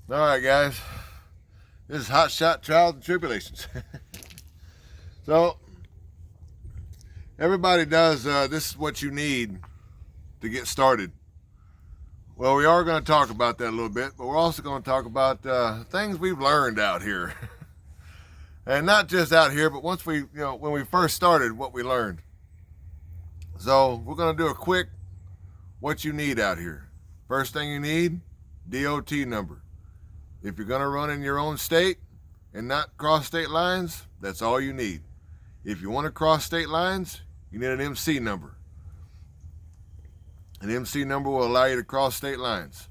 All right, guys. This is Hotshot Trials and Tribulations. So, everybody does, this is what you need to get started. Well, we are going to talk about that a little bit, but we're also going to talk about things we've learned out here. And not just out here, but once we, when we first started, what we learned. So, we're going to do a quick what you need out here. First thing you need, DOT number. If you're going to run in your own state and not cross state lines, that's all you need. If you want to cross state lines, you need an MC number. An MC number will allow you to cross state lines.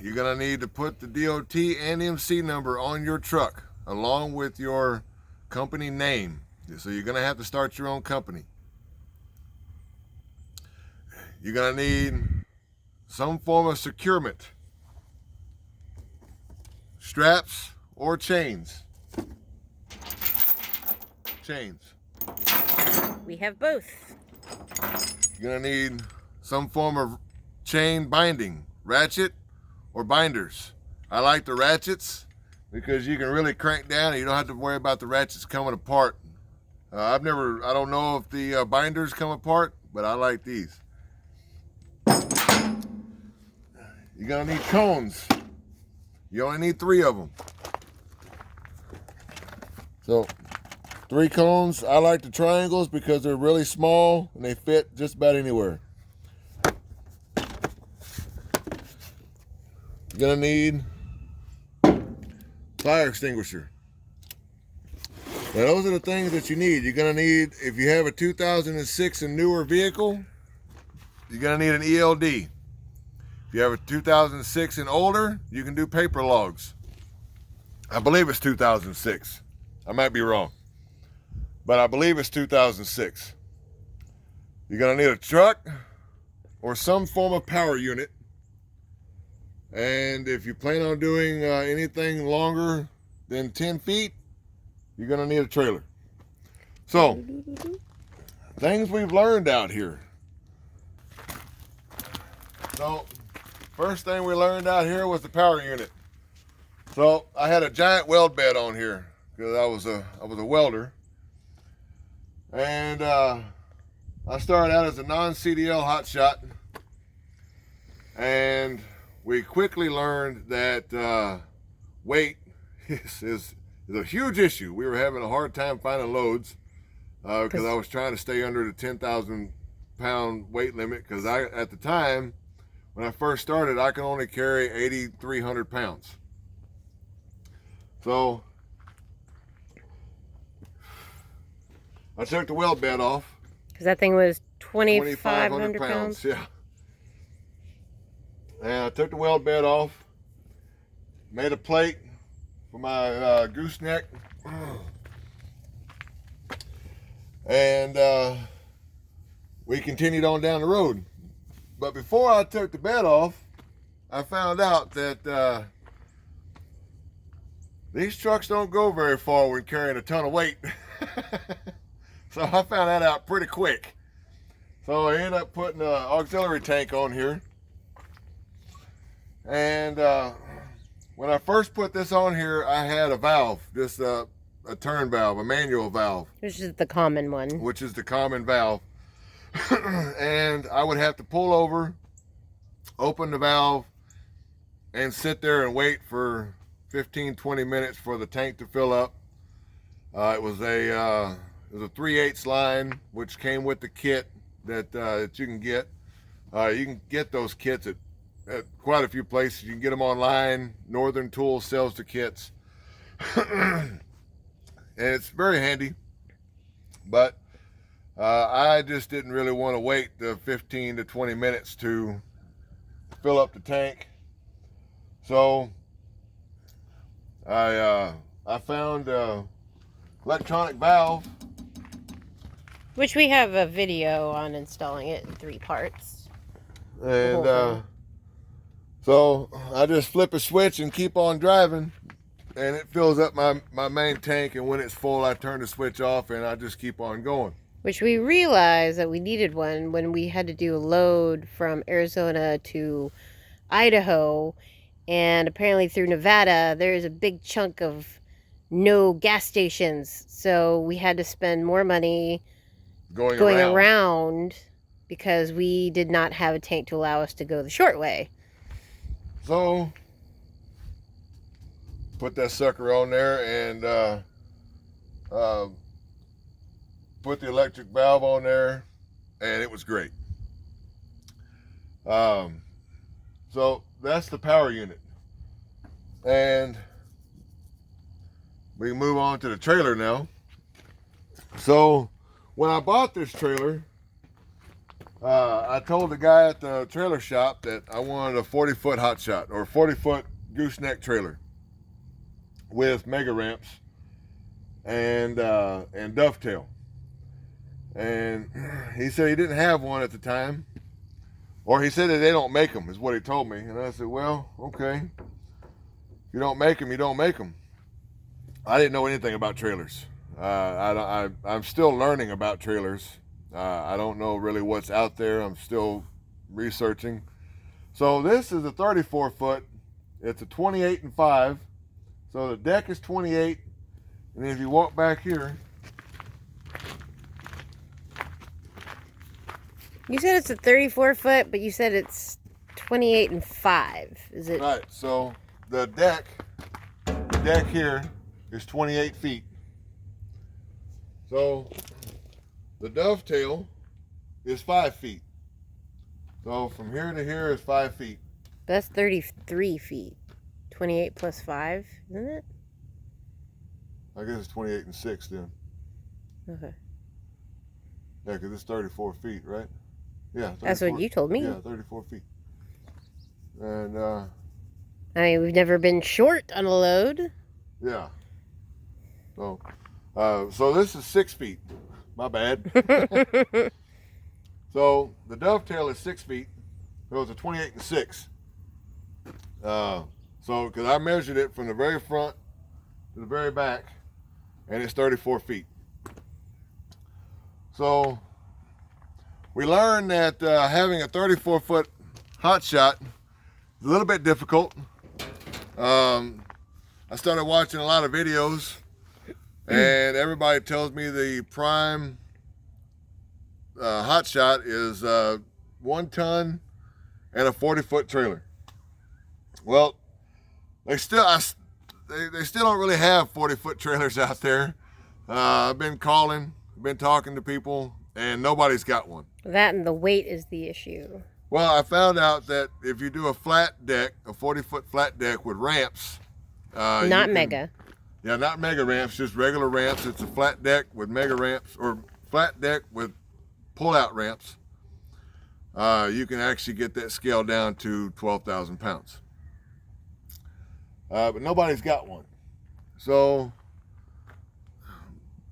You're going to need to put the DOT and MC number on your truck along with your company name. So you're going to have to start your own company. You're going to need some form of securement. Straps or chains. Chains. We have both. You're going to need some form of chain binding, ratchet or binders. I like the ratchets because you can really crank down and you don't have to worry about the ratchets coming apart. I don't know if the binders come apart, but I like these. You're going to need cones. You only need 3 of them. So, 3 cones. I like the triangles because they're really small and they fit just about anywhere. You're going to need fire extinguisher. Now, those are the things that you need. You're going to need, if you have a 2006 and newer vehicle, you're going to need an ELD. If you have a 2006 and older, you can do paper logs. I believe it's 2006. I might be wrong, but I believe it's 2006. You're going to need a truck or some form of power unit. And if you plan on doing anything longer than 10 feet, you're going to need a trailer. So, things we've learned out here. So, first thing we learned out here was the power unit. So I had a giant weld bed on here because I was a welder, and I started out as a non-CDL hotshot, and we quickly learned that weight is a huge issue. We were having a hard time finding loads because I was trying to stay under the 10,000 pound weight limit because at the time, when I first started, I could only carry 8,300 pounds. So I took the weld bed off. Because that thing was 2,500 pounds. Yeah. And I took the weld bed off, made a plate for my gooseneck, and we continued on down the road. But before I took the bed off, I found out that these trucks don't go very far when carrying a ton of weight. So I found that out pretty quick. So I ended up putting an auxiliary tank on here. And when I first put this on here, I had a valve, just a turn valve, a manual valve. Which is the common one. Which is the common valve. And I would have to pull over, open the valve, and sit there and wait for 15-20 minutes for the tank to fill up. It was a 3/8 line, which came with the kit that you can get. You can get those kits at quite a few places. You can get them online. Northern Tool sells the kits. And it's very handy, but I just didn't really want to wait the 15 to 20 minutes to fill up the tank. So I found electronic valve, which we have a video on installing it in 3 parts. And so I just flip a switch and keep on driving, and it fills up my main tank, and when it's full I turn the switch off and I just keep on going. Which we realized that we needed one when we had to do a load from Arizona to Idaho, And apparently through Nevada, there's a big chunk of no gas stations. So we had to spend more money going around because we did not have a tank to allow us to go the short way. So, put that sucker on there and put the electric valve on there, and it was great. So that's the power unit. And we can move on to the trailer now. So when I bought this trailer, I told the guy at the trailer shop that I wanted a 40-foot Hotshot or 40-foot gooseneck trailer with mega ramps and dovetail. And he said he didn't have one at the time, or he said that they don't make them, is what he told me. And I said, well, okay. If you don't make them, you don't make them. I didn't know anything about trailers. I'm still learning about trailers. I don't know really what's out there. I'm still researching. So this is a 34-foot. It's a 28 and 5. So the deck is 28. And then if you walk back here. You said it's a 34-foot, but you said it's 28 and 5. Is it? Right. So the deck here is 28 feet. So the dovetail is 5 feet. So from here to here is 5 feet. That's 33 feet. 28 plus 5, isn't it? I guess it's 28 and 6 then. Okay. Yeah, because it's 34 feet, right? Yeah. 34, that's what you told me. Yeah, 34 feet. And I mean, we've never been short on a load. Yeah. So, so this is 6 feet. My bad. So the dovetail is 6 feet. So it's a 28 and 6. So because I measured it from the very front to the very back, and it's 34 feet. So we learned that having a 34-foot Hotshot is a little bit difficult. I started watching a lot of videos, and everybody tells me the prime Hotshot is 1 ton and a 40-foot trailer. Well, they still don't really have 40-foot trailers out there. I've been calling, been talking to people, and nobody's got one. That and the weight is the issue. Well, I found out that if you do a flat deck, a 40-foot flat deck with ramps, not mega. Yeah, not mega ramps, just regular ramps. It's a flat deck with mega ramps, or flat deck with pull-out ramps. You can actually get that scale down to 12,000 pounds. But nobody's got one. So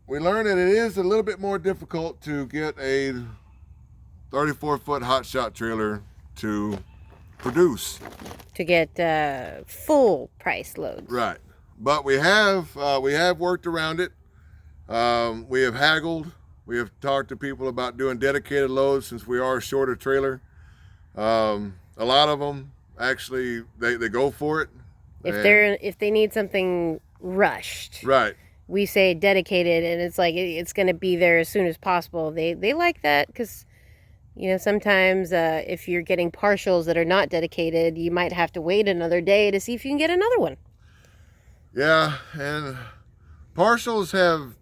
we learned that it is a little bit more difficult to get a 34-foot Hotshot trailer to produce. To get full price loads. Right. But we have worked around it. We have haggled. We have talked to people about doing dedicated loads since we are a shorter trailer. A lot of them actually they go for it. If they need something rushed, right, we say dedicated, and it's like it's going to be there as soon as possible. They like that because, you know, sometimes if you're getting partials that are not dedicated, you might have to wait another day to see if you can get another one. Yeah, and partials have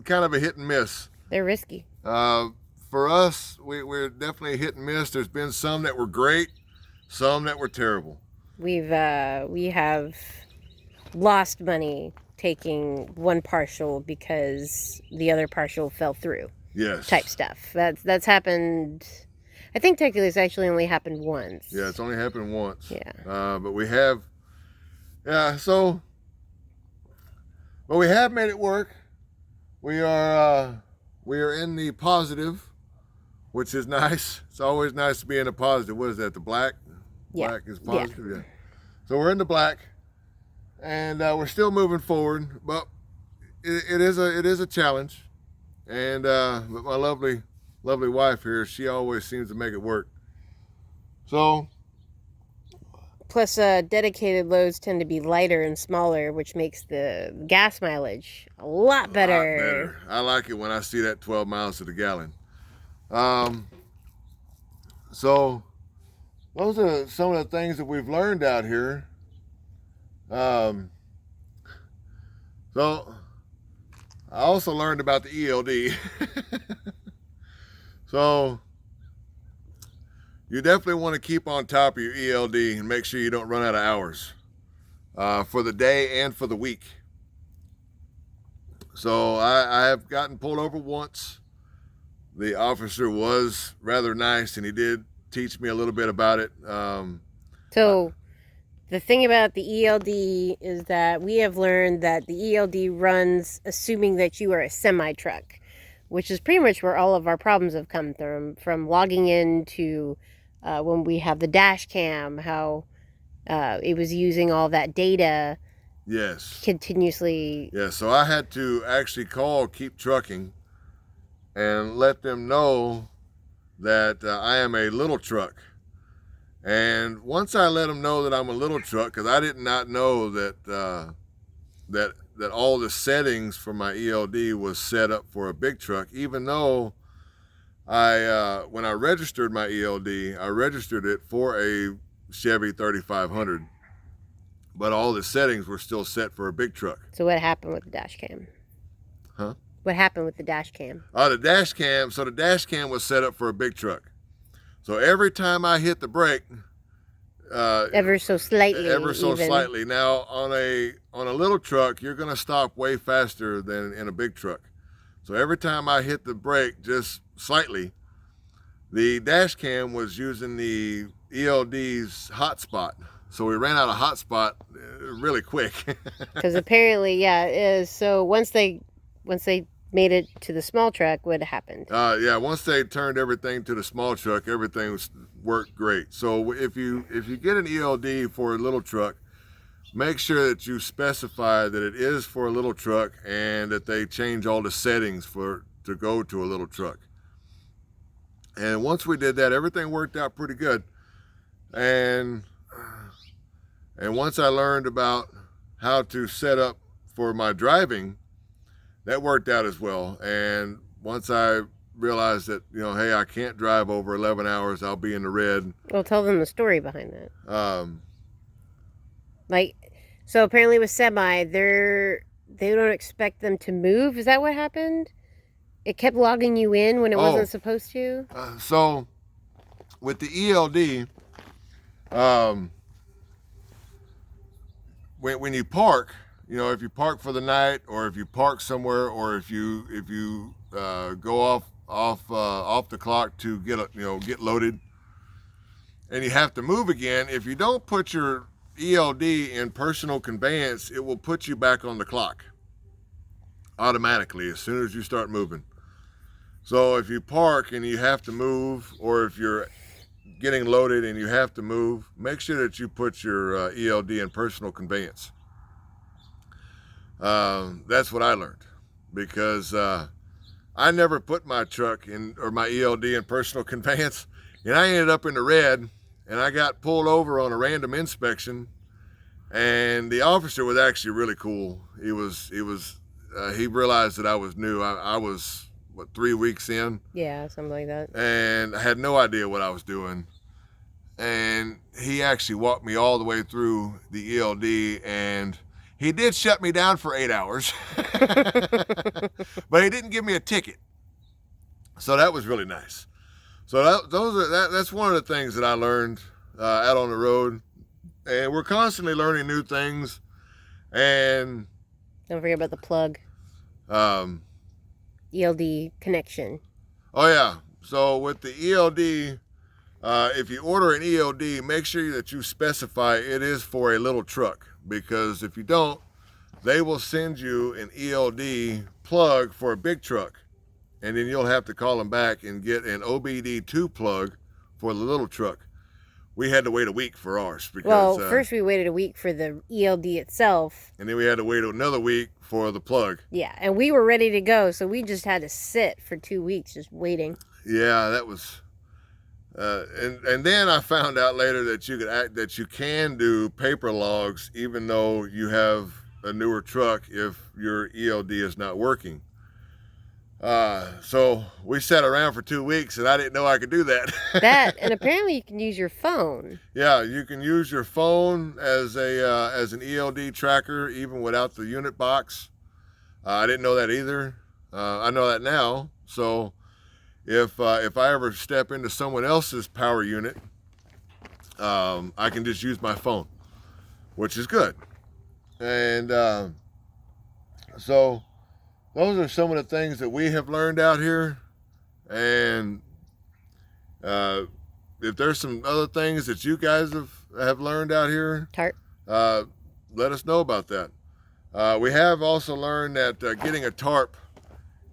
kind of a hit and miss. They're risky. For us, we're definitely a hit and miss. There's been some that were great, some that were terrible. We have lost money taking one partial because the other partial fell through. Yes. Type stuff. That's happened. I think technically it's actually only happened once. Yeah, it's only happened once. Yeah. But we have. Yeah. So. But we have made it work. We are in the positive, which is nice. It's always nice to be in the positive. What is that? The black? Yeah. Black is positive. Yeah. So we're in the black, and we're still moving forward. But it is a challenge, and but my lovely wife here, she always seems to make it work. So plus dedicated loads tend to be lighter and smaller, which makes the gas mileage a lot better. I like it when I see that 12 miles to the gallon. So those are some of the things that we've learned out here. So I also learned about the ELD. So you definitely want to keep on top of your ELD and make sure you don't run out of hours for the day and for the week. So I have gotten pulled over once. The officer was rather nice, and he did teach me a little bit about it. So the thing about the ELD is that we have learned that the ELD runs assuming that you are a semi-truck, which is pretty much where all of our problems have come from logging in to when we have the dash cam, how it was using all that data. Yes. Continuously. Yeah, so I had to actually call Keep Trucking and let them know that I am a little truck. And once I let them know that I'm a little truck, because I did not know that that all the settings for my ELD was set up for a big truck, even though when I registered my ELD, I registered it for a Chevy 3500, but all the settings were still set for a big truck. So what happened with the dash cam? Huh? What happened with the dash cam? The dash cam. So the dash cam was set up for a big truck. So every time I hit the brake, ever so slightly. Now on a little truck, you're going to stop way faster than in a big truck. So every time I hit the brake just slightly, the dash cam was using the ELD's hotspot. So we ran out of hotspot really quick. Because apparently, yeah, it is. So once they made it to the small truck, what happened? Yeah, once they turned everything to the small truck, everything worked great. So if you get an ELD for a little truck, make sure that you specify that it is for a little truck and that they change all the settings to go to a little truck. And once we did that, everything worked out pretty good. And once I learned about how to set up for my driving, that worked out as well. And once I realized that, hey, I can't drive over 11 hours, I'll be in the red. Well, tell them the story behind that. So apparently with semi, they don't expect them to move. Is that what happened? It kept logging you in when it wasn't supposed to? So with the ELD, when you park, if you park for the night, or if you park somewhere, or if you go off the clock to get loaded, and you have to move again, if you don't put your ELD in personal conveyance, it will put you back on the clock automatically as soon as you start moving. So if you park and you have to move, or if you're getting loaded and you have to move, make sure that you put your ELD in personal conveyance. That's what I learned, because I never put my truck or my ELD in personal conveyance, and I ended up in the red, and I got pulled over on a random inspection. And the officer was actually really cool. He realized that I was new. I was 3 weeks in? Yeah, something like that. And I had no idea what I was doing. And he actually walked me all the way through the ELD, and he did shut me down for 8 hours, but he didn't give me a ticket. So that was really nice. So that's one of the things that I learned out on the road. And we're constantly learning new things. And don't forget about the plug. ELD connection. Oh yeah. So with the ELD, if you order an ELD, make sure that you specify it is for a little truck, because if you don't, they will send you an ELD plug for a big truck, and then you'll have to call them back and get an OBD2 plug for the little truck. We had to wait a week for ours. Because, first we waited a week for the ELD itself. And then we had to wait another week for the plug. Yeah, and we were ready to go, so we just had to sit for 2 weeks just waiting. Yeah, that was and then I found out later that you can do paper logs even though you have a newer truck if your ELD is not working. So we sat around for 2 weeks and I didn't know I could do that. And apparently you can use your phone. Yeah, you can use your phone as an ELD tracker even without the unit box. I didn't know that either. I know that now. So if I ever step into someone else's power unit, I can just use my phone, which is good. And so those are some of the things that we have learned out here. And if there's some other things that you guys have learned out here, Tarp. let us know about that. We have also learned that getting a tarp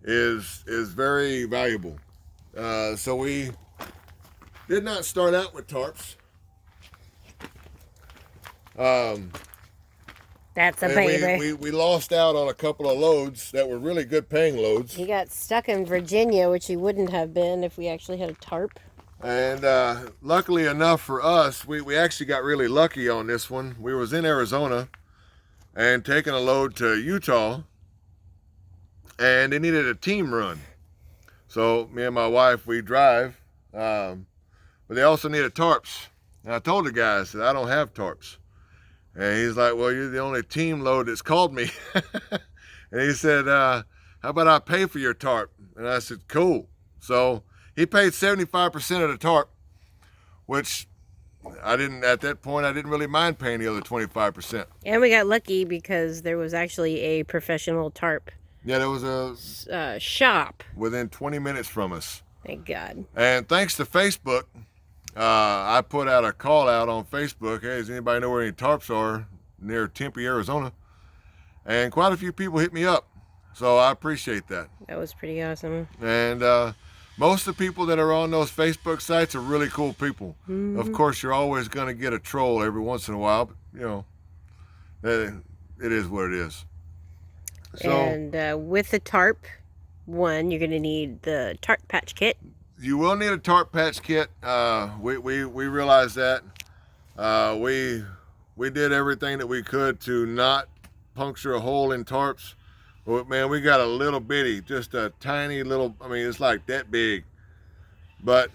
is very valuable. So we did not start out with tarps. That's a baby. We lost out on a couple of loads that were really good paying loads. He got stuck in Virginia, which he wouldn't have been if we actually had a tarp. And luckily enough for us, we actually got really lucky on this one. We was in Arizona and taking a load to Utah, and they needed a team run. So me and my wife, we drive, but they also needed tarps. And I told the guys that I don't have tarps. And he's like, well, you're the only team load that's called me. And he said, how about I pay for your tarp? And I said, cool. So he paid 75% of the tarp, which at that point, I didn't really mind paying the other 25%. And we got lucky because there was actually a professional tarp. Yeah, there was a shop within 20 minutes from us. Thank God. And thanks to Facebook, I put out a call out on Facebook. Hey, does anybody know where any tarps are near Tempe, Arizona? And quite a few people hit me up. So I appreciate that. That was pretty awesome. And most of the people that are on those Facebook sites are really cool people. Mm-hmm. Of course, you're always going to get a troll every once in a while, but you know, it is what it is. So, and with the tarp, you're going to need the tarp patch kit. You will need a tarp patch kit. We realize that. We did everything that we could to not puncture a hole in tarps. But man, we got a little bitty, just a tiny little, I mean, it's like that big. But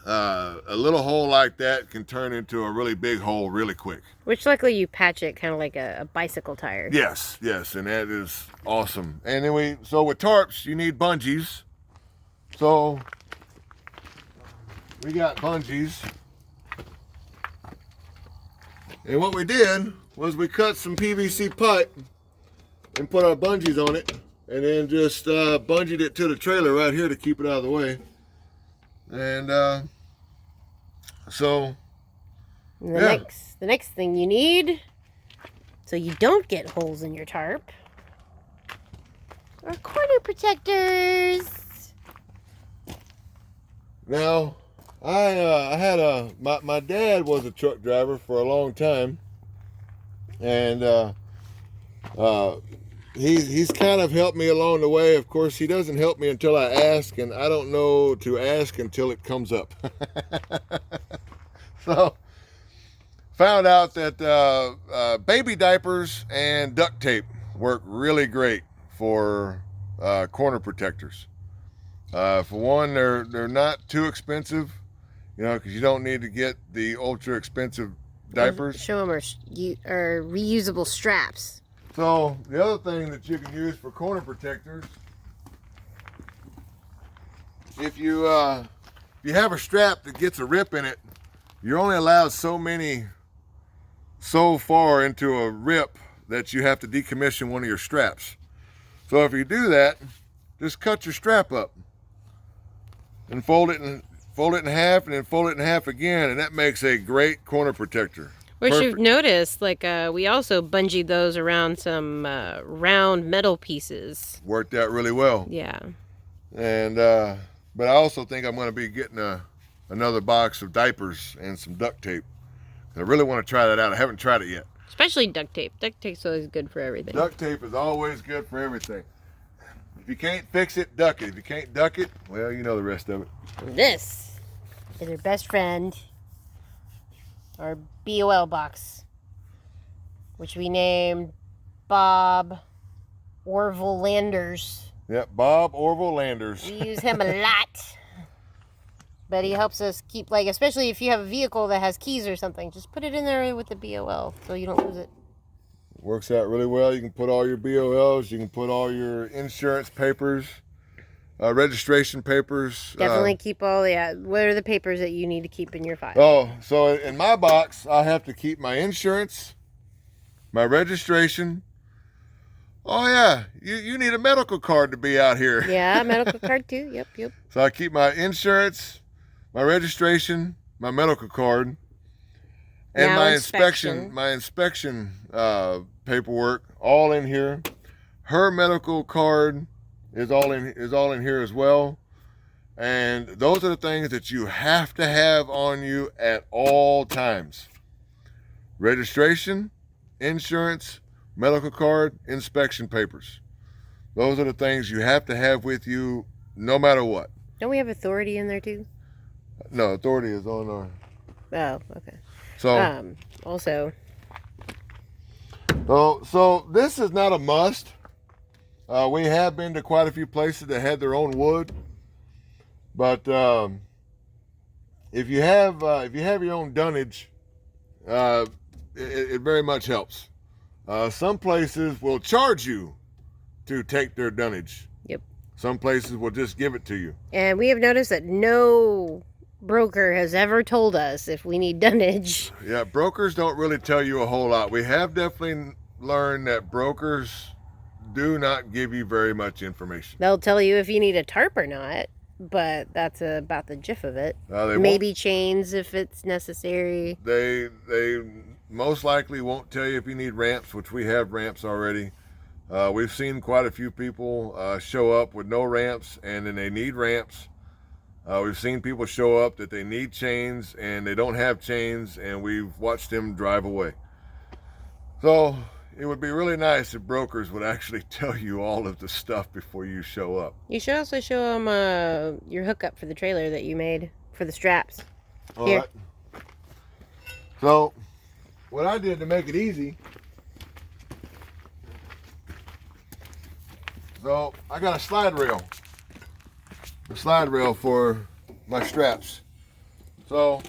a little hole like that can turn into a really big hole really quick. Which luckily you patch it kind of like a bicycle tire. Yes, and that is awesome. And then so with tarps, you need bungees. So we got bungees. And what we did was we cut some PVC pipe and put our bungees on it, and then just bungeed it to the trailer right here to keep it out of the way. And so the next thing you need, so you don't get holes in your tarp, are corner protectors. Now, I had my dad was a truck driver for a long time, and he's kind of helped me along the way. Of course, he doesn't help me until I ask, and I don't know to ask until it comes up. So, found out that baby diapers and duct tape work really great for corner protectors. For one, they're not too expensive, you know, because you don't need to get the ultra expensive diapers. Show them are reusable straps. So the other thing that you can use for corner protectors, if you have a strap that gets a rip in it, you're only allowed so far into a rip that you have to decommission one of your straps. So if you do that, just cut your strap up and fold it in half, and then fold it in half again, and that makes a great corner protector. Which you've noticed, like we also bungeed those around some round metal pieces. Worked out really well. Yeah. And but I also think I'm going to be getting another box of diapers and some duct tape. I really want to try that out. I haven't tried it yet. Especially duct tape. Duct tape's always good for everything. Duct tape is always good for everything. If you can't fix it, duck it. If you can't duck it, well, you know the rest of it. This is our best friend, our BOL box, which we named Bob Orville Landers. Yep, Bob Orville Landers. We use him a lot. But he helps us keep, like, especially if you have a vehicle that has keys or something, just put it in there with the BOL so you don't lose it. Works out really well. You can put all your BOLs, you can put all your insurance papers, registration papers. Definitely keep all what are the papers that you need to keep in your file? Oh, so in my box, I have to keep my insurance, my registration. Oh yeah, you need a medical card to be out here. Yeah, medical card too. Yep. So I keep my insurance, my registration, my medical card, and now my inspection paperwork all in here. Her medical card is all in here as well. And those are the things that you have to have on you at all times. Registration, insurance, medical card, inspection papers. Those are the things you have to have with you no matter what. Don't we have authority in there too? No, authority is on our... Oh, okay. So, also... So this is not a must. We have been to quite a few places that had their own wood. But if you have your own dunnage, it very much helps. Some places will charge you to take their dunnage. Yep. Some places will just give it to you. And we have noticed that no broker has ever told us if we need dunnage. Yeah, brokers don't really tell you a whole lot. We have definitely learned that brokers do not give you very much information. They'll tell you if you need a tarp or not, but that's about the gist of it. Maybe chains if it's necessary. They most likely won't tell you if you need ramps, which we have ramps already. We've seen quite a few people show up with no ramps and then they need ramps. We've seen people show up that they need chains and they don't have chains, and we've watched them drive away. So it would be really nice if brokers would actually tell you all of the stuff before you show up. You should also show them your hookup for the trailer that you made for the straps. All right. So what I did to make it easy, so I got a slide rail for my straps. So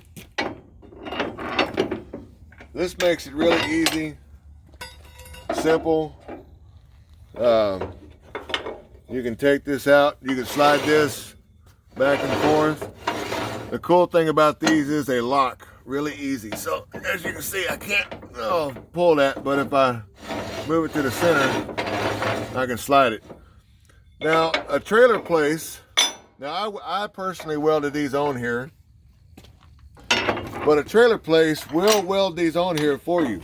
this makes it really easy, simple. You can take this out, you can slide this back and forth. The cool thing about these is they lock really easy. So as you can see, I can't pull that, but if I move it to the center, I can slide it. Now a trailer place, now I personally welded these on here, but a trailer place will weld these on here for you.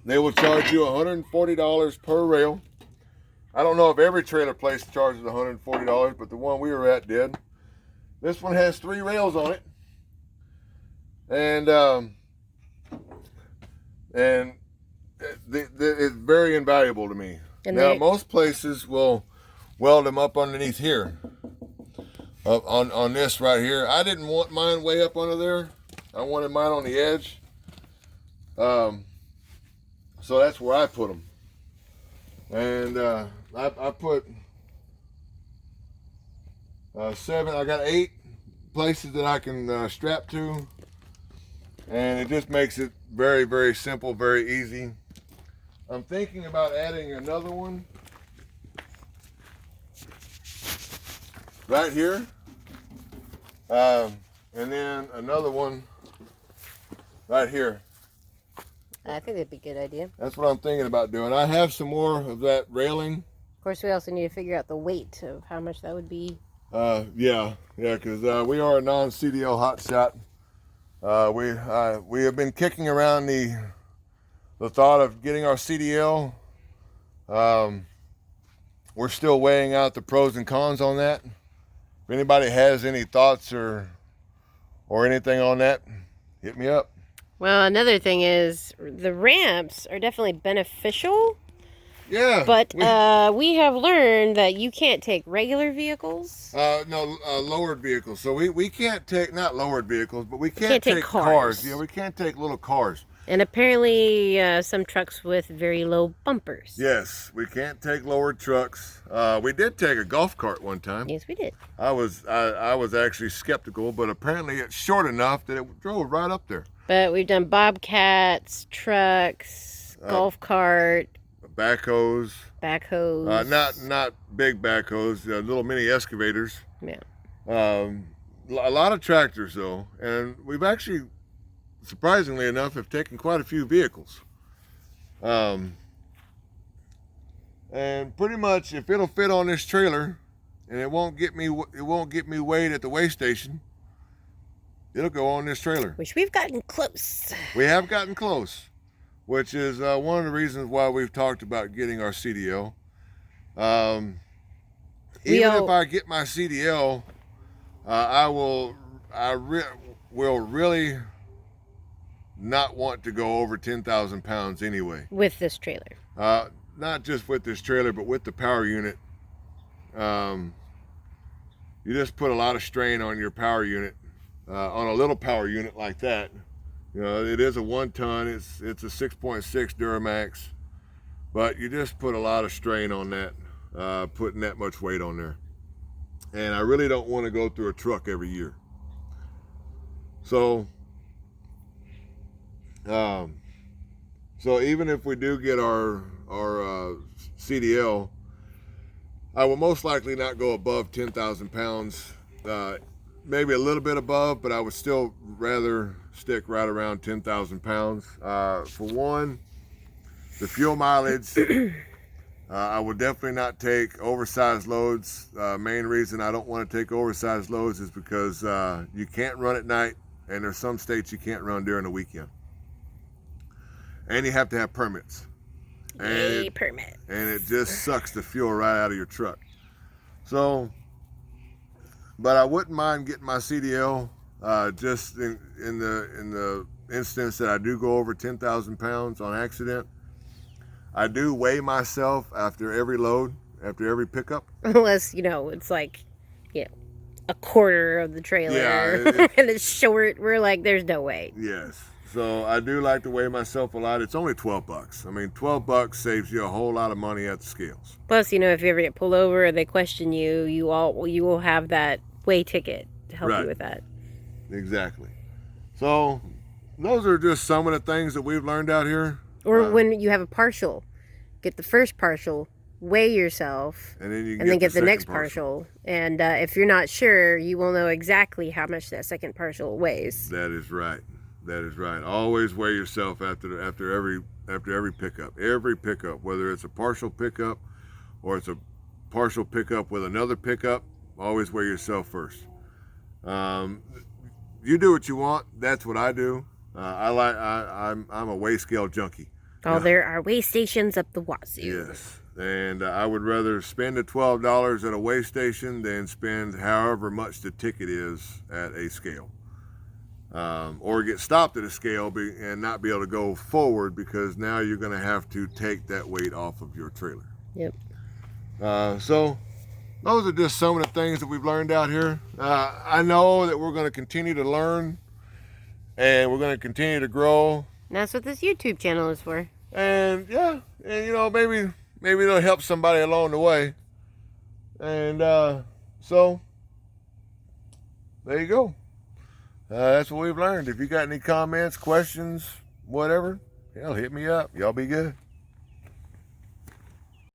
They will charge you $140 per rail. I don't know if every trailer place charges $140, but the one we were at did. This one has 3 rails on it, and it's very invaluable to me. And now most places will weld them up underneath here, on this right here. I didn't want mine way up under there. I wanted mine on the edge. So that's where I put them. And I put 7, I got 8 places that I can strap to. And it just makes it very, very simple, very easy. I'm thinking about adding another one right here. And then another one right here. I think that'd be a good idea. That's what I'm thinking about doing. I have some more of that railing. Of course, we also need to figure out the weight of how much that would be. Yeah, because we are a non-CDL Hotshot. We have been kicking around the thought of getting our CDL. We're still weighing out the pros and cons on that. If anybody has any thoughts or anything on that, hit me up. Well, another thing is the ramps are definitely beneficial, Yeah. But we have learned that you can't take regular vehicles. No, lowered vehicles. So we can't take, not lowered vehicles, but we can't take take cars. Yeah, we can't take little cars. And apparently some trucks with very low bumpers. Yes, we can't take lowered trucks. We did take a golf cart one time. Yes, we did. I was actually skeptical, but apparently it's short enough that it drove right up there. But we've done bobcats, trucks, golf cart, backhoes. Not big backhoes, little mini excavators. Yeah. A lot of tractors though, and we've actually, surprisingly enough, have taken quite a few vehicles. And pretty much, if it'll fit on this trailer, and it won't get me weighed at the weigh station, it'll go on this trailer. Which we've gotten close. We have gotten close, which is one of the reasons why we've talked about getting our CDL. Even if I get my CDL, I will really not want to go over 10,000 pounds anyway. With this trailer. Not just with this trailer, but with the power unit. You just put a lot of strain on your power unit, on a little power unit like that. You know, it is a 1 ton, it's a 6.6 Duramax, but you just put a lot of strain on that, putting that much weight on there. And I really don't want to go through a truck every year. So even if we do get our CDL, I will most likely not go above 10,000 pounds. Maybe a little bit above, but I would still rather stick right around 10,000 pounds. For one, the fuel mileage, I would definitely not take oversized loads. Main reason I don't want to take oversized loads is because you can't run at night, and there's some states you can't run during the weekend. And you have to have permits. And it just sucks the fuel right out of your truck. So, but I wouldn't mind getting my CDL, just in the instance that I do go over 10,000 pounds on accident. I do weigh myself after every load, after every pickup. Unless, it's like, a quarter of the trailer. Yeah, and it's short. We're like, there's no way. Yes. So I do like to weigh myself a lot. It's only $12. I mean, $12 saves you a whole lot of money at the scales. Plus, if you ever get pulled over or they question you, you will have that weigh ticket to help you with that. Exactly. So those are just some of the things that we've learned out here. Or when you have a partial, get the first partial, weigh yourself, and then get the next partial. And if you're not sure, you will know exactly how much that second partial weighs. That is right. That is right. Always weigh yourself after every pickup. Every pickup, whether it's a partial pickup or it's a partial pickup with another pickup, always weigh yourself first. You do what you want. That's what I do. I'm a weigh scale junkie. Oh, there are weigh stations up the wazoo. Yes. And I would rather spend the $12 at a weigh station than spend however much the ticket is at a scale. Or get stopped at a scale and not be able to go forward because now you're going to have to take that weight off of your trailer. Yep. So those are just some of the things that we've learned out here. I know that we're going to continue to learn and we're going to continue to grow. And that's what this YouTube channel is for. And maybe it'll help somebody along the way. And so there you go. That's what we've learned. If you got any comments, questions, whatever, hit me up. Y'all be good.